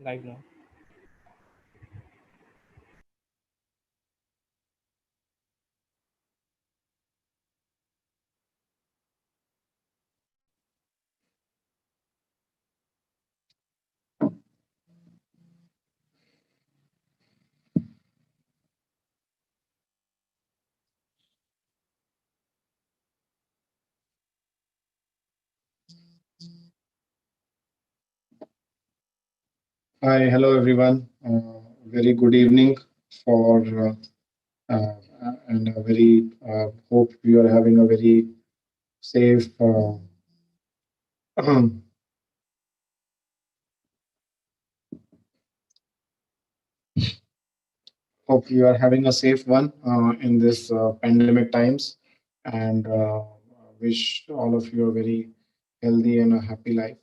Live now. Hi, hello everyone. Very good evening for and a very hope you are having a very safe. Hope you are having a safe one in this pandemic times, and wish all of you a very healthy and a happy life.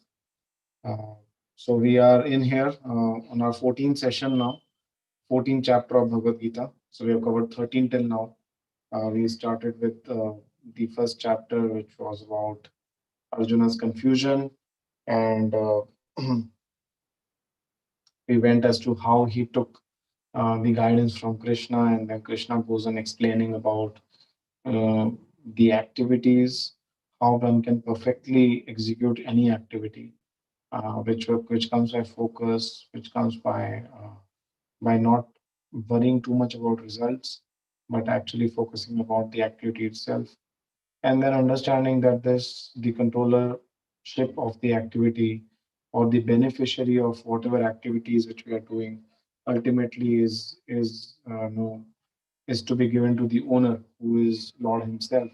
Uh, so we are in here on our 14th session now, 14th chapter of Bhagavad Gita. So we have covered 13 till now. We started with the first chapter, which was about Arjuna's confusion, and we went as to how he took the guidance from Krishna, and then Krishna goes on explaining about uh, the activities, how one can perfectly execute any activity, which comes by focus, which comes by not worrying too much about results, but actually focusing about the activity itself, and then understanding that this the controllership of the activity or the beneficiary of whatever activities which we are doing ultimately is no is to be given to the owner, who is Lord himself.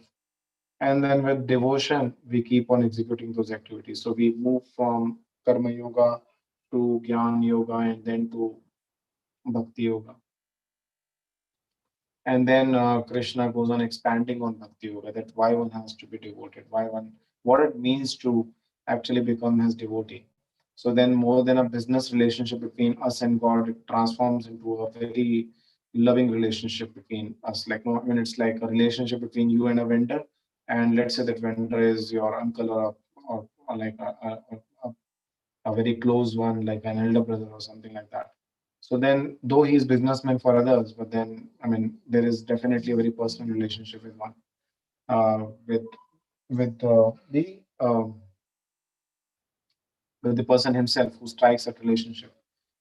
And then with devotion we keep on executing those activities, so we move from karma yoga to gyan yoga and then to bhakti yoga. And then Krishna goes on expanding on Bhakti Yoga, that why one has to be devoted, what it means to actually become his devotee. So then, more than a business relationship between us and God, it transforms into a very loving relationship between us. Like, no, I mean, it's like a relationship between you and a vendor. And let's say that vendor is your uncle or like a very close one, like an elder brother or something like that. So then, though he's businessman for others, but then I mean, there is definitely a very personal relationship with one, with with the person himself who strikes that relationship.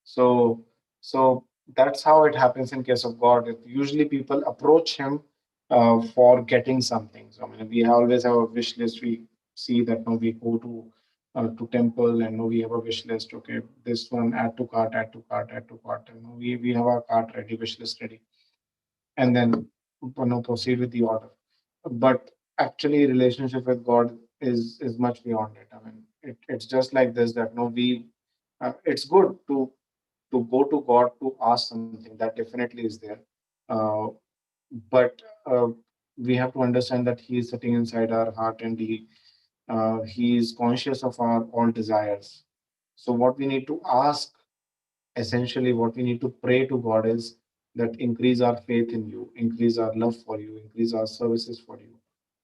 So so that's how it happens in case of God. Usually, people approach him for getting something. So I mean, we always have a wish list. We see that now we go to temple, and now we have a wish list. Okay, this one, add to cart, add to cart, add to cart. And now we have our cart ready, wish list ready, and then proceed with the order. But actually, relationship with God is much beyond it. I mean, it's just like this, that no we it's good to go to God to ask something, that definitely is there. uh, but we have to understand that he is sitting inside our heart, and he is conscious of our all desires. So what we need to ask, essentially what we need to pray to God, is that increase our faith in you, increase our love for you, increase our services for you.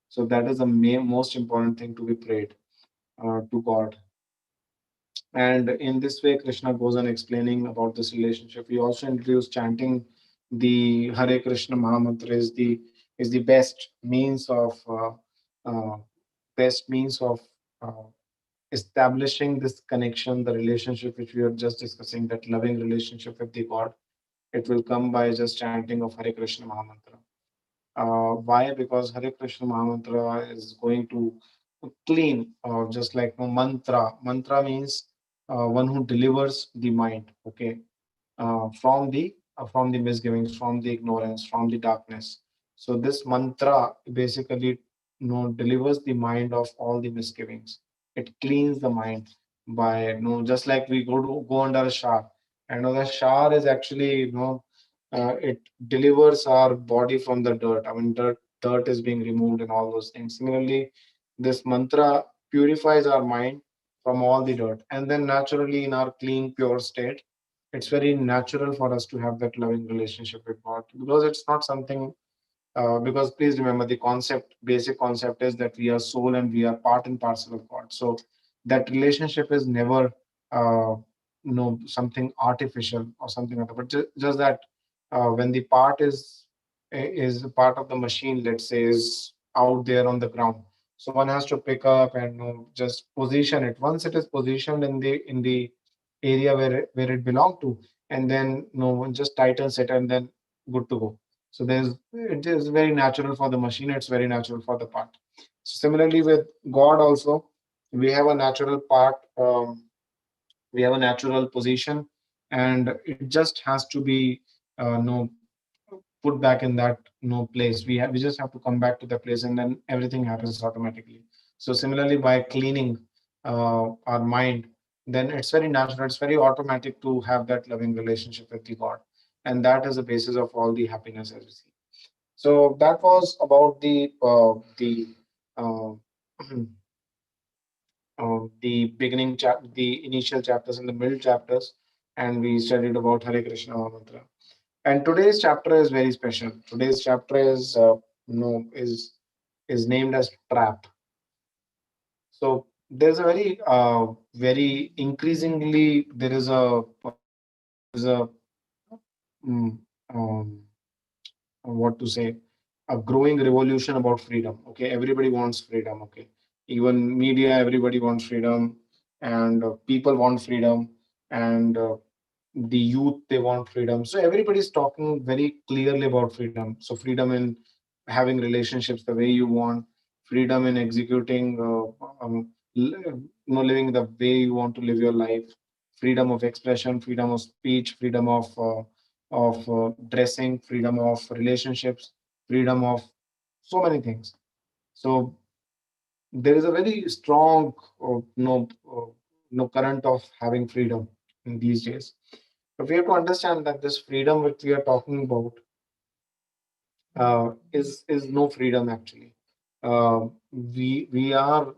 So that is the most important thing to be prayed to God. And in this way, Krishna goes on explaining about this relationship. He also introduced chanting the Hare Krishna Mahamantra is the uh, best means of uh, establishing this connection, the relationship which we are just discussing, that loving relationship with the God. It will come by just chanting of Hare Krishna Mahamantra. Why? Because Hare Krishna Mahamantra is going to clean, just like no mantra. Mantra means one who delivers the mind, okay, from the misgivings, from the ignorance, from the darkness. So this mantra basically delivers the mind of all the misgivings. It cleans the mind by just like we go under a shower. And the shower is actually it delivers our body from the dirt. I mean, dirt is being removed and all those things. Similarly, this mantra purifies our mind from all the dirt, and then naturally, in our clean, pure state, it's very natural for us to have that loving relationship with God, because it's not something. Because please remember, the basic concept is that we are soul and we are part and parcel of God. So that relationship is never uh, something artificial or something like that, but just that when the part is a part of the machine, let's say, is out there on the ground, so one has to pick up and just position it. Once it is positioned in the area where it belonged to, and then one just tightens it and then good to go. So it is very natural for the machine, it's very natural for the part. So similarly with God also, we have a natural part, we have a natural position, and it just has to be put back in that place. We just have to come back to the place, and then everything happens automatically. So similarly, by cleaning our mind, then it's very natural, it's very automatic to have that loving relationship with the God, and that is the basis of all the happiness as we see. So that was about uh, the initial chapters and the middle chapters, and we studied about Hare Krishna mantra. And today's chapter is very special. Today's chapter is no is named as trap. So there's a very increasingly there is a mm, um, what to say, a growing revolution about freedom. Okay, everybody wants freedom. Okay, even media, everybody wants freedom, and people want freedom, and the youth, they want freedom. So everybody's talking very clearly about freedom. So freedom in having relationships the way you want, freedom in executing living the way you want to live your life, freedom of expression, freedom of speech, freedom of dressing, freedom of relationships, freedom of so many things. So there is a very strong current of having freedom in these days. But we have to understand that this freedom which we are talking about is no freedom actually. We are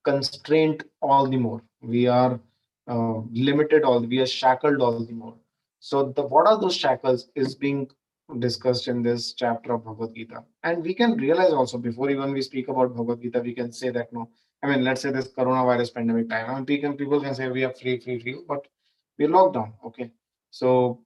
constrained all the more. We are limited all. We are shackled all the more. So the what are those shackles is being discussed in this chapter of Bhagavad Gita, and we can realize also before even we speak about Bhagavad Gita, we can say that no. I mean, let's say this coronavirus pandemic time. I mean, people can say we are free, but we're locked down. Okay, so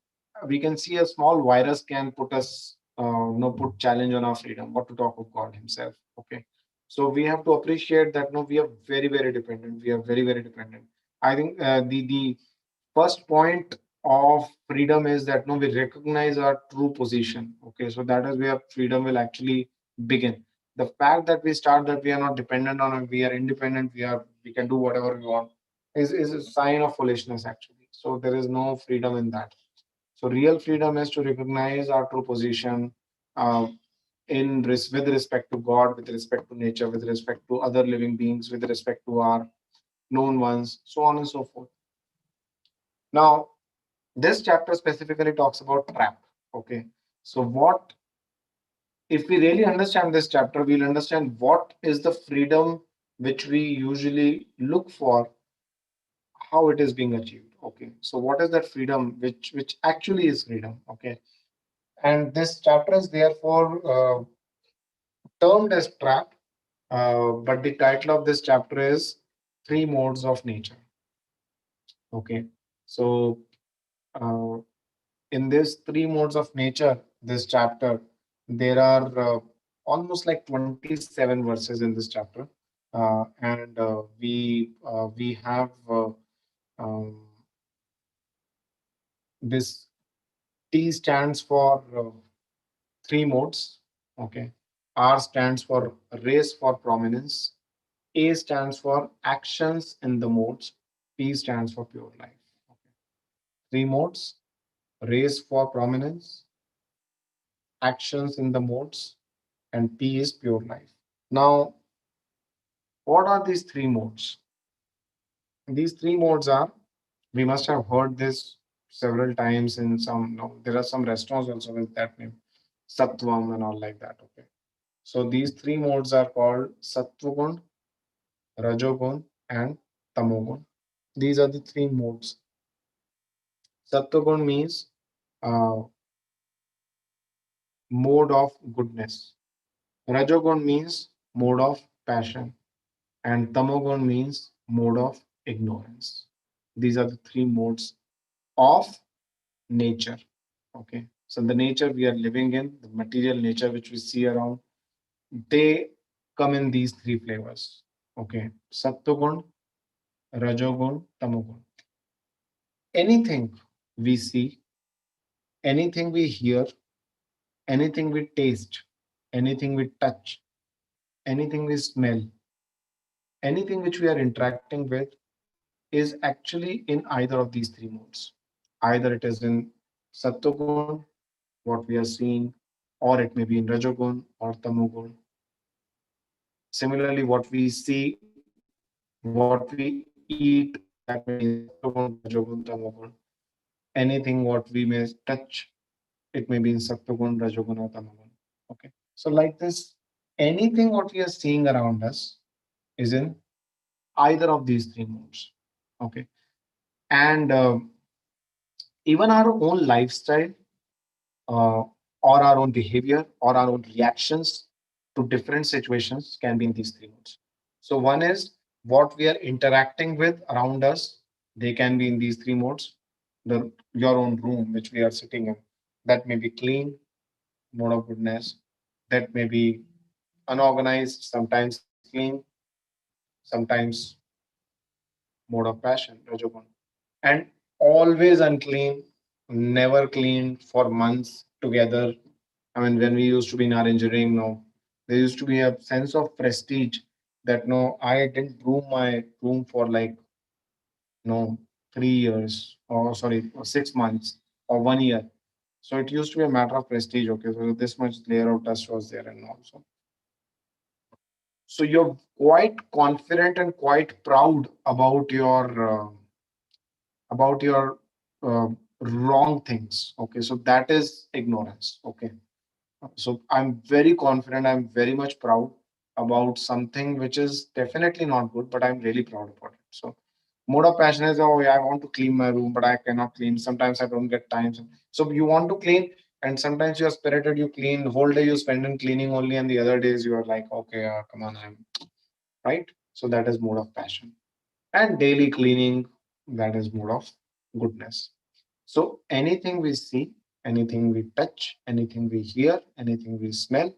we can see a small virus can put us put challenge on our freedom, what to talk of God himself. Okay, so we have to appreciate that no, we are very dependent, we are very dependent. I think the first point of freedom is that no, we recognize our true position. Okay, so that is where freedom will actually begin. The fact that we start that we are not dependent on it, we are independent, we can do whatever we want, is a sign of foolishness actually. So there is no freedom in that. So real freedom is to recognize our true position uh, with respect to God, with respect to nature, with respect to other living beings, with respect to our known ones, so on and so forth. Now, this chapter specifically talks about trap. Okay, so what if we really understand this chapter, we'll understand what is the freedom which we usually look for, how it is being achieved. Okay, so what is that freedom which actually is freedom? Okay, and this chapter is therefore termed as trap, but the title of this chapter is Three Modes of Nature. Okay, so uh, in this three modes of nature, this chapter, there are almost like 27 verses in this chapter, and we have um, this T stands for three modes. Okay, R stands for race for prominence. A stands for actions in the modes. P stands for pure life. Okay. Three modes: race for prominence, actions in the modes, and P is pure life. Now, what are these three modes? These three modes are, we must have heard this several times in some, no, there are some restaurants also with that name, Sattvam and all like that. Okay. So these three modes are called Sattvagun, Rajogun, and Tamogun. These are the three modes. Sattvagun means uh, mode of goodness. Rajogun means mode of passion. And Tamogun means mode of ignorance. These are the three modes of nature. Okay. So the nature we are living in, the material nature which we see around, they come in these three flavors. Okay. Sattogun, Rajogun, Tamogun. Anything we see, anything we hear, anything we taste, anything we touch, anything we smell, anything which we are interacting with is actually in either of these three modes. Either it is in Sattogun, what we are seeing, or it may be in Rajogun or Tamogun. Similarly, what we see, what we eat, that may be in Sattogun, Rajogun, Tamogun. Anything what we may touch, it may be in Sattogun, Rajogun, or Tamogun. Okay. So like this, anything what we are seeing around us is in either of these three modes. Okay. And even our own lifestyle, or our own behavior or our own reactions to different situations can be in these three modes. So one is what we are interacting with around us. They can be in these three modes. The your own room which we are sitting in, that may be clean, mode of goodness. That may be unorganized, sometimes clean, sometimes mode of passion, rajogun, and always unclean, never cleaned for months together. I mean, when we used to be in our engineering, no, there used to be a sense of prestige that no, I didn't broom my room for like no 3 years or sorry, or 6 months or 1 year. So it used to be a matter of prestige. Okay, so this much layer of dust was there, and also so you're quite confident and quite proud about your uh, wrong things. Okay, so that is ignorance. Okay, so I'm very confident, I'm very much proud about something which is definitely not good, but I'm really proud about it. So mode of passion is, oh yeah, I want to clean my room, but I cannot clean. Sometimes I don't get time. So you want to clean, and sometimes you're spirited, you clean whole day, you spend in cleaning only, and the other days you are like, okay, come on, I'm right. So that is mode of passion. And daily cleaning, that is mode of goodness. So anything we see, anything we touch, anything we hear, anything we smell,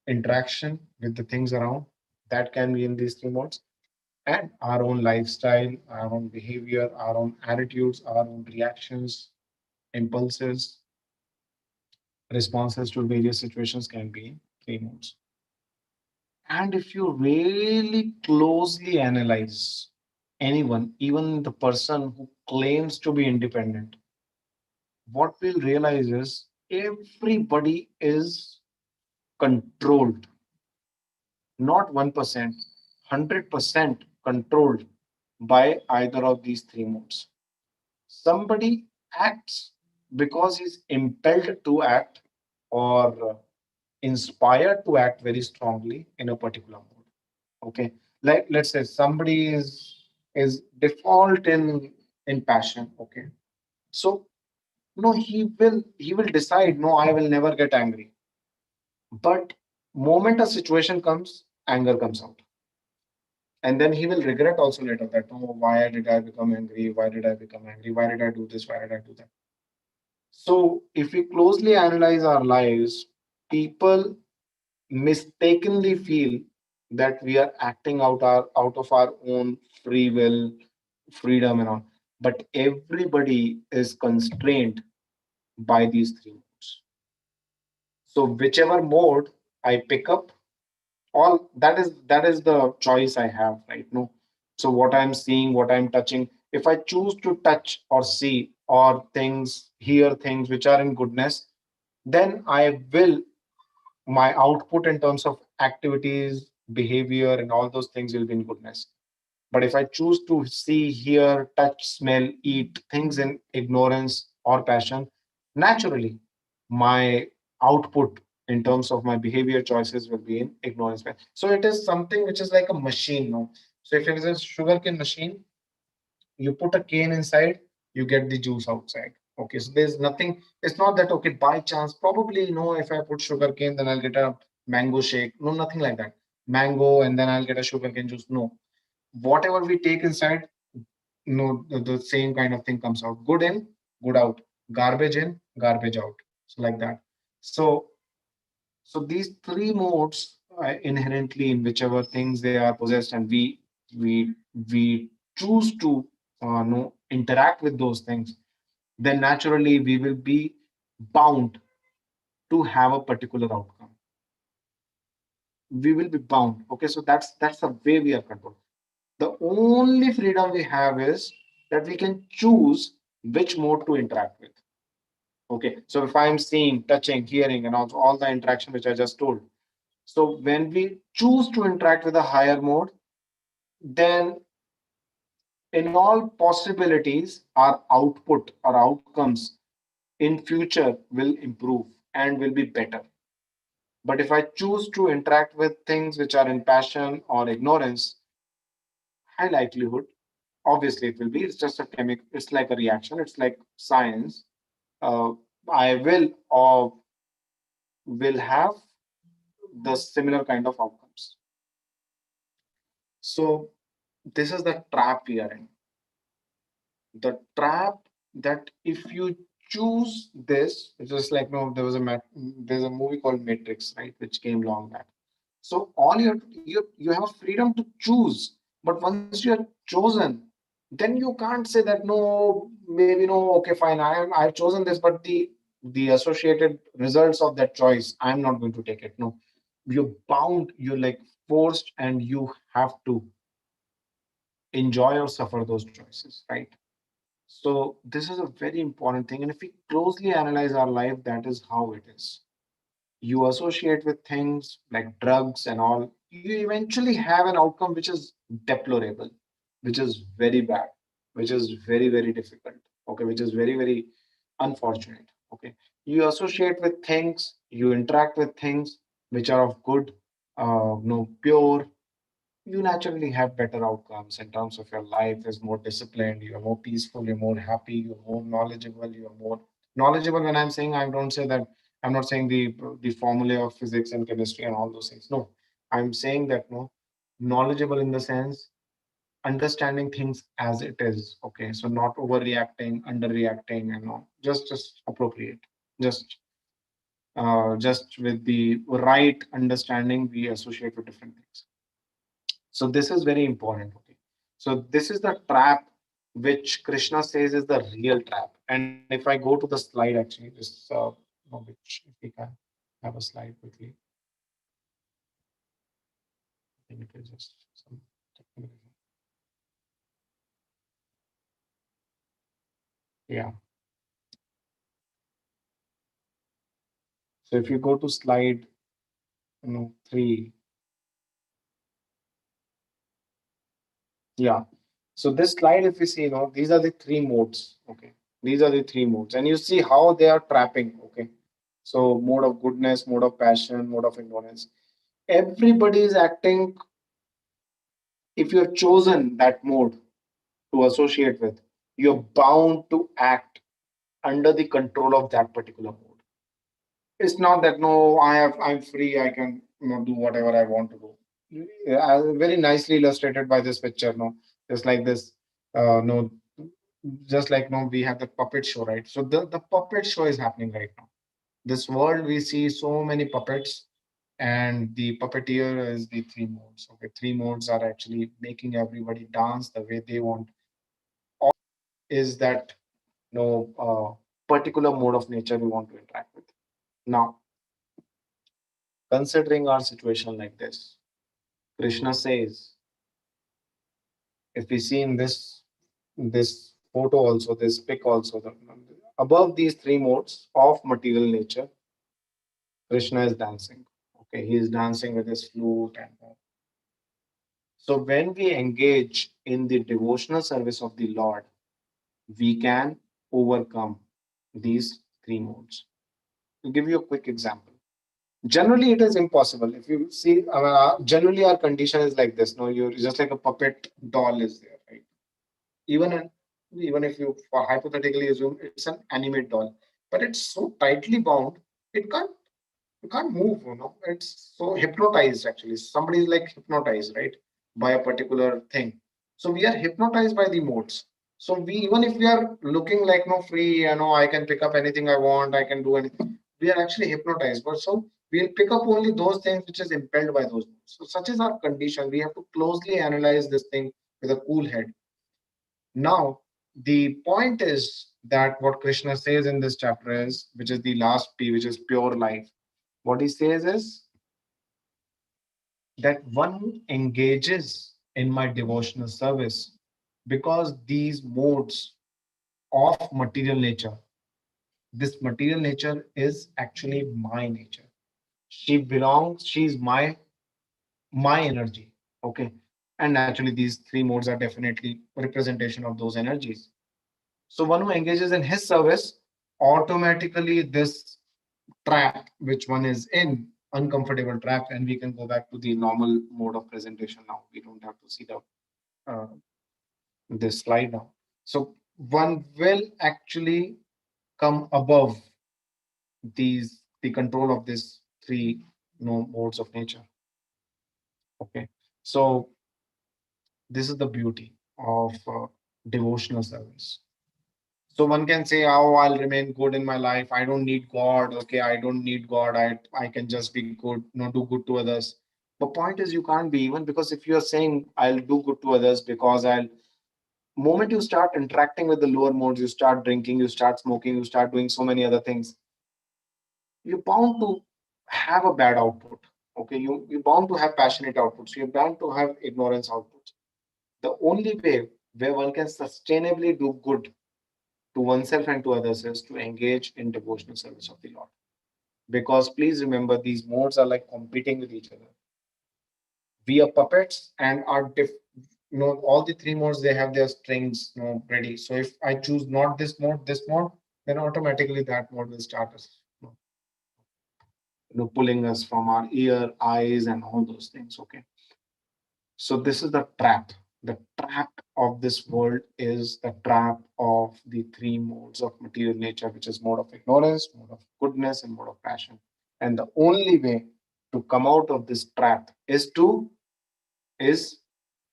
interaction with the things around, that can be in these three modes. And our own lifestyle, our own behavior, our own attitudes, our own reactions, impulses, responses to various situations can be in three modes. And if you really closely analyze anyone, even the person who claims to be independent, what we'll realize is everybody is controlled, not 1%, 100% controlled by either of these three modes. Somebody acts because he's impelled to act or inspired to act very strongly in a particular mode. Okay, like let's say somebody is default in passion. Okay, so no, he will decide, no, I will never get angry. But moment a situation comes, anger comes out. And then he will regret also later that, oh, why did I become angry? Why did I become angry? Why did I do this? Why did I do that? So if we closely analyze our lives, people mistakenly feel that we are acting out of our own free will, freedom and all. But everybody is constrained by these three modes. So whichever mode I pick up, all that is the choice I have, right? No, so what I'm seeing, what I'm touching, if I choose to touch or see or things, hear things which are in goodness, then I will, my output in terms of activities, behavior and all those things will be in goodness. But if I choose to see, hear, touch, smell, eat things in ignorance or passion, naturally, my output in terms of my behavior choices will be in ignorance. So it is something which is like a machine. No? So if it is a sugarcane machine, you put a cane inside, you get the juice outside. Okay, so there's nothing, it's not that, okay, by chance, probably, if I put sugarcane, then I'll get a mango shake. No, nothing like that. Mango, and then I'll get a sugarcane juice. No, whatever we take inside, the same kind of thing comes out good in, good out, garbage in, garbage out. So like that. So so these three modes inherently in whichever things they are possessed, and we we choose to know interact with those things, then naturally we will be bound to have a particular outcome. We will be bound. Okay, so that's the way we are controlled. The only freedom we have is that we can choose which mode to interact with. Okay, so if I'm seeing, touching, hearing, and also all the interaction which I just told. So when we choose to interact with a higher mode, then in all possibilities, our output, our outcomes in future will improve and will be better. But if I choose to interact with things which are in passion or ignorance, high likelihood, obviously it will be. It's just a chemical. It's like a reaction. It's like science. Uh, I will have the similar kind of outcomes. So this is the trap we are in. The trap that if you choose this, it's just like no, there's a movie called Matrix, right, which came long back. So all you have freedom to choose, but once you are chosen, then you can't say that no, maybe no, okay, fine, I've chosen this, but the associated results of that choice, I'm not going to take it. No, you're bound, you're like forced, and you have to enjoy or suffer those choices, right? So this is a very important thing. And if we closely analyze our life, that is how it is. You associate with things like drugs and all, you eventually have an outcome which is deplorable, which is very bad, which is very, very difficult. Okay, which is very, very unfortunate. Okay. You associate with things, you interact with things which are of good, no, pure, you naturally have better outcomes in terms of your life is more disciplined, you're more peaceful, you're more happy, you're more knowledgeable, you're more knowledgeable. When I'm saying, I don't say that, I'm not saying the formula of physics and chemistry and all those things. No, I'm saying that no, knowledgeable in the sense understanding things as it is. Okay, so not overreacting, underreacting, and all, just appropriate, just just with the right understanding we associate with different things. So this is very important. Okay. So this is the trap which Krishna says is the real trap. And if I go to the slide, actually, this which if we can have a slide quickly, I think it is just some technical. Yeah. So if you go to slide, 3, yeah. So this slide, if you see, these are the three modes. Okay. These are the three modes, and you see how they are trapping. Okay. So mode of goodness, mode of passion, mode of ignorance. Everybody is acting. If you have chosen that mode to associate with, you're bound to act under the control of that particular mode. It's not that no, I'm free, I can do whatever I want to do. Yeah, very nicely illustrated by this picture. No, just like this. No, just like no, we have the puppet show, right? So the puppet show is happening right now. This world we see so many puppets, and the puppeteer is the three modes. Okay, three modes are actually making everybody dance the way they want. Is that no particular mode of nature we want to interact with. Now, considering our situation like this, Krishna says, if we see in this photo also, this pic also, above these three modes of material nature, Krishna is dancing. Okay, he is dancing with his flute and all. So when we engage in the devotional service of the Lord, we can overcome these three modes. To give you a quick example, generally it is impossible. If you see, generally our condition is like this. No, you're just like a puppet doll is there, right? Even an, even if you hypothetically assume it's an animate doll, but it's so tightly bound, it can't move. It's so hypnotized. Actually, somebody is like hypnotized, right, by a particular thing. So we are hypnotized by the modes. So we, even if we are looking like no free, I can pick up anything I want, I can do anything. We are actually hypnotized. But so we'll pick up only those things which is impelled by those. So such is our condition. We have to closely analyze this thing with a cool head. Now, the point is that what Krishna says in this chapter is, which is the last P, which is pure life. What he says is that one who engages in my devotional service, because these modes of material nature, this material nature is actually my nature. She's my energy. Okay. And naturally, these three modes are definitely representation of those energies. So one who engages in his service, automatically this trap, which one is in, uncomfortable trap, and we can go back to the normal mode of presentation now. We don't have to see the uh, this slide now. So one will actually come above the control of these three modes of nature. Okay, so this is the beauty of devotional service. So one can say, "Oh, I'll remain good in my life. I don't need God. Okay, I don't need God. I can just be good. Do good to others." The point is, you can't be, even because if you are saying I'll do good to others because I'll, moment you start interacting with the lower modes, you start drinking, you start smoking, you start doing so many other things, you're bound to have a bad output. Okay, you're bound to have passionate outputs. You're bound to have ignorance outputs. The only way where one can sustainably do good to oneself and to others is to engage in devotional service of the Lord. Because please remember, these modes are like competing with each other. We are puppets and all the three modes, they have their strings ready. So if I choose not this mode, then automatically that mode will start us pulling us from our ear, eyes, and all those things. Okay. So this is the trap. The trap of this world is the trap of the three modes of material nature, which is mode of ignorance, mode of goodness, and mode of passion. And the only way to come out of this trap is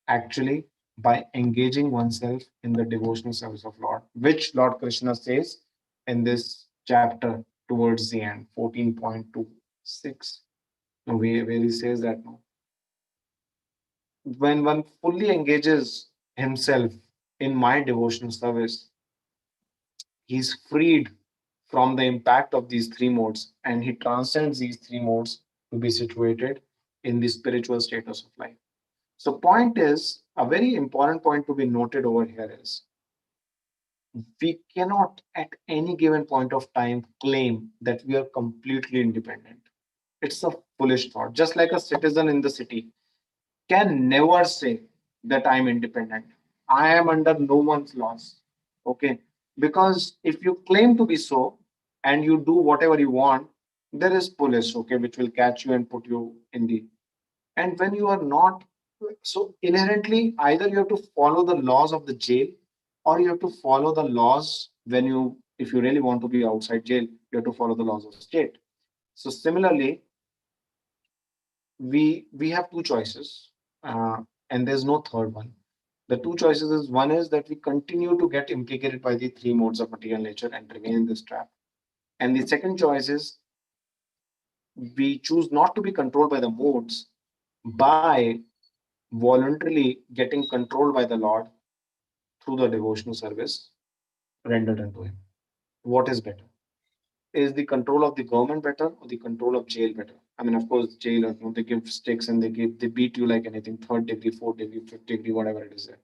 actually by engaging oneself in the devotional service of Lord, which Lord Krishna says in this chapter towards the end, 14.26, where he says that no, when one fully engages himself in my devotional service, he's freed from the impact of these three modes and he transcends these three modes to be situated in the spiritual status of life. So, point is, a very important point to be noted over here is, we cannot at any given point of time claim that we are completely independent. It's a foolish thought. Just like a citizen in the city can never say that I'm independent. I am under no one's laws. Okay. Because if you claim to be so and you do whatever you want, there is police, okay, which will catch you and put you in the. And when you are not, so inherently, either you have to follow the laws of the jail or you have to follow the laws when you, if you really want to be outside jail, you have to follow the laws of state. So similarly, we have two choices, and there's no third one. The two choices is, one is that we continue to get implicated by the three modes of material nature and remain in this trap, and the second choice is we choose not to be controlled by the modes by voluntarily getting controlled by the Lord through the devotional service rendered unto him. What is better? Is the control of the government better or the control of jail better? I mean, of course, jail, they give sticks and they beat you like anything, third degree, fourth degree, fifth degree, whatever it is there.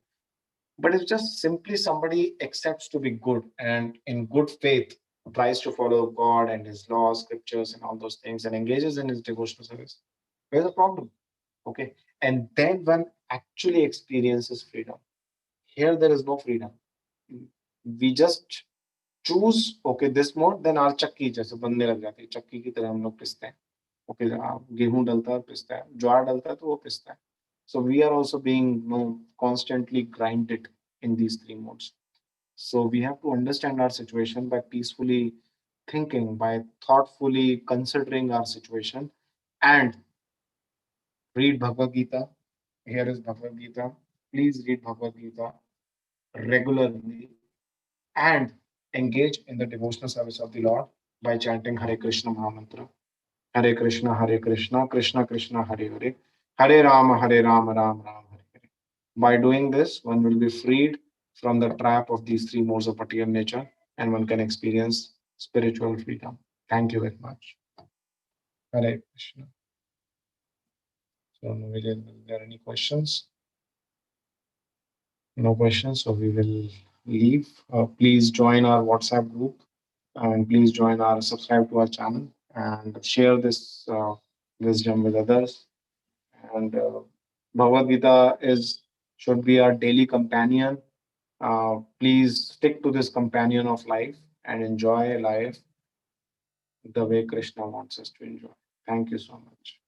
But if just simply somebody accepts to be good and in good faith tries to follow God and his laws, scriptures, and all those things and engages in his devotional service, where's the problem? Okay. And then one actually experiences freedom. Here, there is no freedom. We just choose, okay, this mode, then our चक्की जैसे बनने लग जाती है, चक्की की तरह हम लोग पिसते हैं. Okay, गेहूं डलता है पिसता है, ज्वार डलता है तो वो पिसता है. So we are also being, constantly grinded in these three modes. So we have to understand our situation by peacefully thinking, by thoughtfully considering our situation, and read Bhagavad Gita. Here is Bhagavad Gita. Please read Bhagavad Gita. regularly and engage in the devotional service of the Lord by chanting Hare Krishna Mahamantra. Hare Krishna, Hare Krishna, Krishna Krishna, Hare Hare, Hare Rama, Hare Rama, Ram Ram, Hare Hare. By doing this, one will be freed from the trap of these three modes of material nature and one can experience spiritual freedom. Thank you very much. Hare Krishna. So, are there any questions? No questions. So, we will leave. Please join our WhatsApp group and please join our subscribe to our channel and share this wisdom with others. And Bhagavad Gita is should be our daily companion. Please stick to this companion of life and enjoy life the way Krishna wants us to enjoy. Thank you so much.